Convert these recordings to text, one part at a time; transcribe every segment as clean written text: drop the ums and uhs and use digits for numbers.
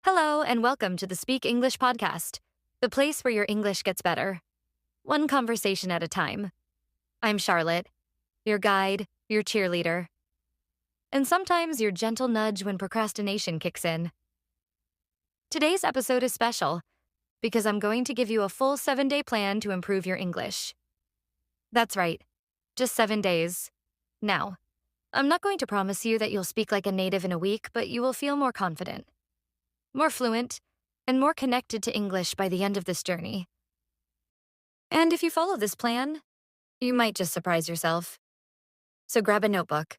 Hello, and welcome to the Speak English podcast, the place where your English gets better, one conversation at a time. I'm Charlotte, your guide, your cheerleader, and sometimes your gentle nudge when procrastination kicks in. Today's episode is special because I'm going to give you a full 7-day plan to improve your English. That's right, just 7 days. Now, I'm not going to promise you that you'll speak like a native in a week, but you will feel more confident, more fluent, and more connected to English by the end of this journey. And if you follow this plan, you might just surprise yourself. So grab a notebook,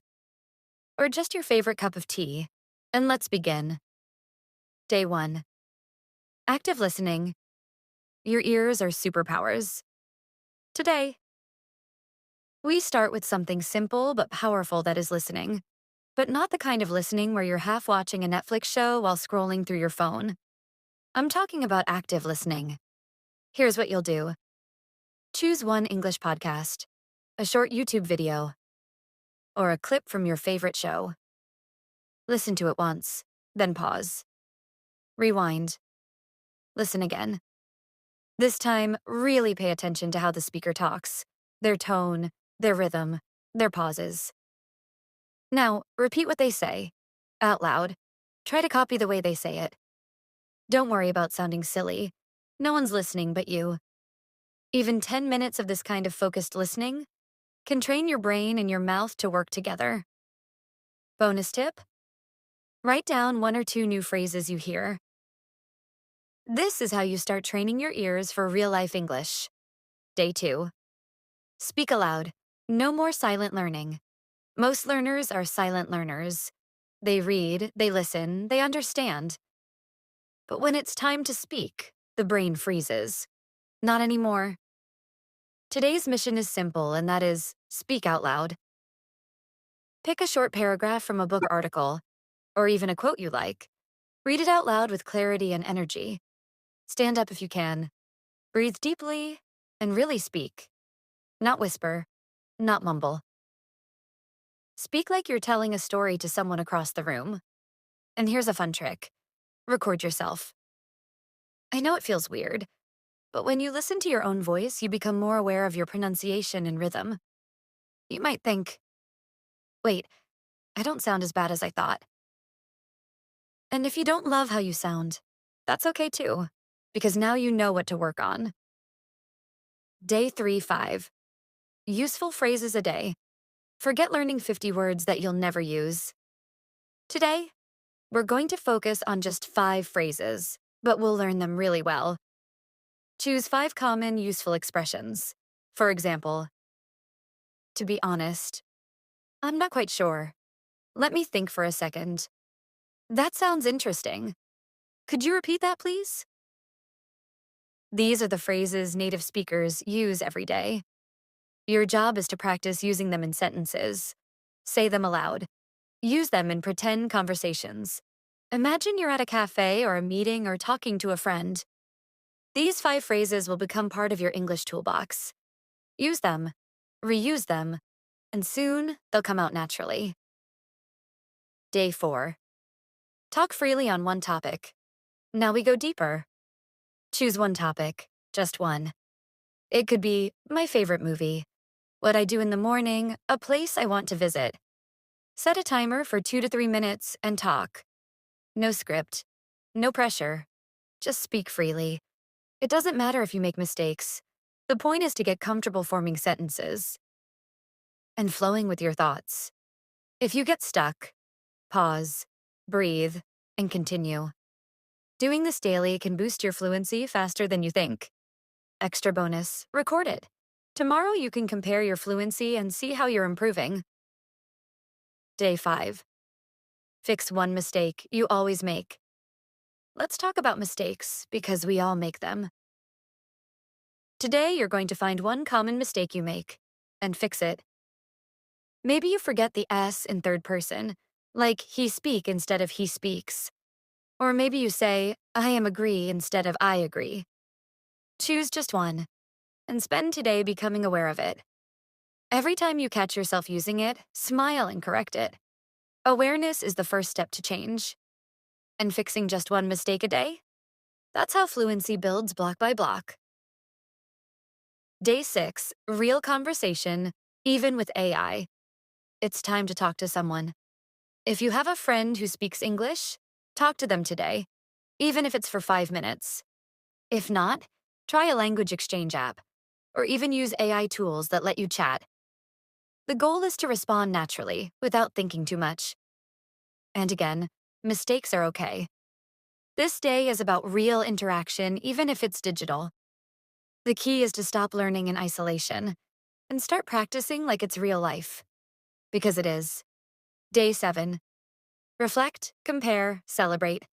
or just your favorite cup of tea, and let's begin. Day 1. Active listening. Your ears are superpowers. Today, we start with something simple but powerful that is listening, but not the kind of listening where you're half watching a Netflix show while scrolling through your phone. I'm talking about active listening. Here's what you'll do. Choose one English podcast, a short YouTube video, or a clip from your favorite show. Listen to it once, then pause. Rewind. Listen again. This time, really pay attention to how the speaker talks, their tone, their rhythm, their pauses. Now, repeat what they say, out loud. Try to copy the way they say it. Don't worry about sounding silly. No one's listening but you. Even 10 minutes of this kind of focused listening can train your brain and your mouth to work together. Bonus tip: write down 1 or 2 new phrases you hear. This is how you start training your ears for real-life English. Day 2. Speak aloud. No more silent learning. Most learners are silent learners. They read, they listen, they understand. But when it's time to speak, the brain freezes. Not anymore. Today's mission is simple, and that is speak out loud. Pick a short paragraph from a book or article, or even a quote you like. Read it out loud with clarity and energy. Stand up if you can. Breathe deeply, and really speak. Not whisper, not mumble. Speak like you're telling a story to someone across the room. And here's a fun trick. Record yourself. I know it feels weird, but when you listen to your own voice, you become more aware of your pronunciation and rhythm. You might think, wait, I don't sound as bad as I thought. And if you don't love how you sound, that's okay too, because now you know what to work on. Day 3-5. Useful phrases a day. Forget learning 50 words that you'll never use. Today, we're going to focus on just 5 phrases, but we'll learn them really well. Choose 5 common, useful expressions. For example, to be honest, I'm not quite sure. Let me think for a second. That sounds interesting. Could you repeat that, please? These are the phrases native speakers use every day. Your job is to practice using them in sentences. Say them aloud. Use them in pretend conversations. Imagine you're at a cafe or a meeting or talking to a friend. These 5 phrases will become part of your English toolbox. Use them, reuse them, and soon they'll come out naturally. Day 4. Talk freely on one topic. Now we go deeper. Choose one topic, just one. It could be my favorite movie, what I do in the morning, a place I want to visit. Set a timer for 2 to 3 minutes and talk. No script, no pressure. Just speak freely. It doesn't matter if you make mistakes. The point is to get comfortable forming sentences and flowing with your thoughts. If you get stuck, pause, breathe, and continue. Doing this daily can boost your fluency faster than you think. Extra bonus, record it. Tomorrow you can compare your fluency and see how you're improving. Day 5. Fix one mistake you always make. Let's talk about mistakes, because we all make them. Today you're going to find one common mistake you make, and fix it. Maybe you forget the S in third person, like he speak instead of he speaks. Or maybe you say, I am agree instead of I agree. Choose just one, and spend today becoming aware of it. Every time you catch yourself using it, smile and correct it. Awareness is the first step to change. And fixing just one mistake a day? That's how fluency builds block by block. Day 6, real conversation, even with AI. It's time to talk to someone. If you have a friend who speaks English, talk to them today, even if it's for 5 minutes. If not, try a language exchange app, or even use AI tools that let you chat. The goal is to respond naturally, without thinking too much. And again, mistakes are okay. This day is about real interaction, even if it's digital. The key is to stop learning in isolation and start practicing like it's real life. Because it is. Day 7. Reflect, compare, celebrate.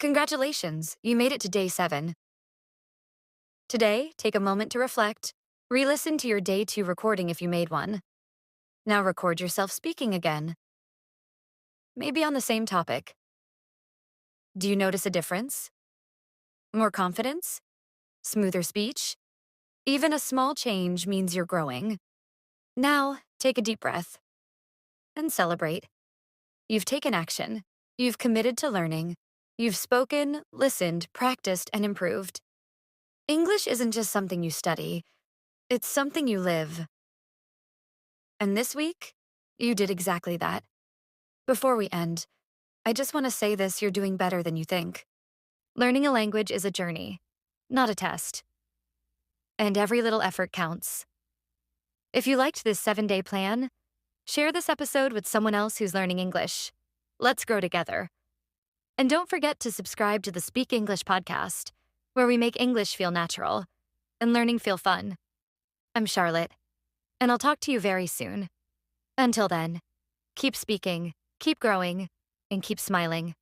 Congratulations, you made it to day 7. Today, take a moment to reflect. Re-listen to your day 2 recording if you made one. Now record yourself speaking again. Maybe on the same topic. Do you notice a difference? More confidence? Smoother speech? Even a small change means you're growing. Now, take a deep breath. And celebrate. You've taken action. You've committed to learning. You've spoken, listened, practiced, and improved. English isn't just something you study. It's something you live. And this week, you did exactly that. Before we end, I just want to say this: you're doing better than you think. Learning a language is a journey, not a test. And every little effort counts. If you liked this 7-day plan, share this episode with someone else who's learning English. Let's grow together. And don't forget to subscribe to the Speak English podcast, where we make English feel natural and learning feel fun. I'm Charlotte, and I'll talk to you very soon. Until then, keep speaking, keep growing, and keep smiling.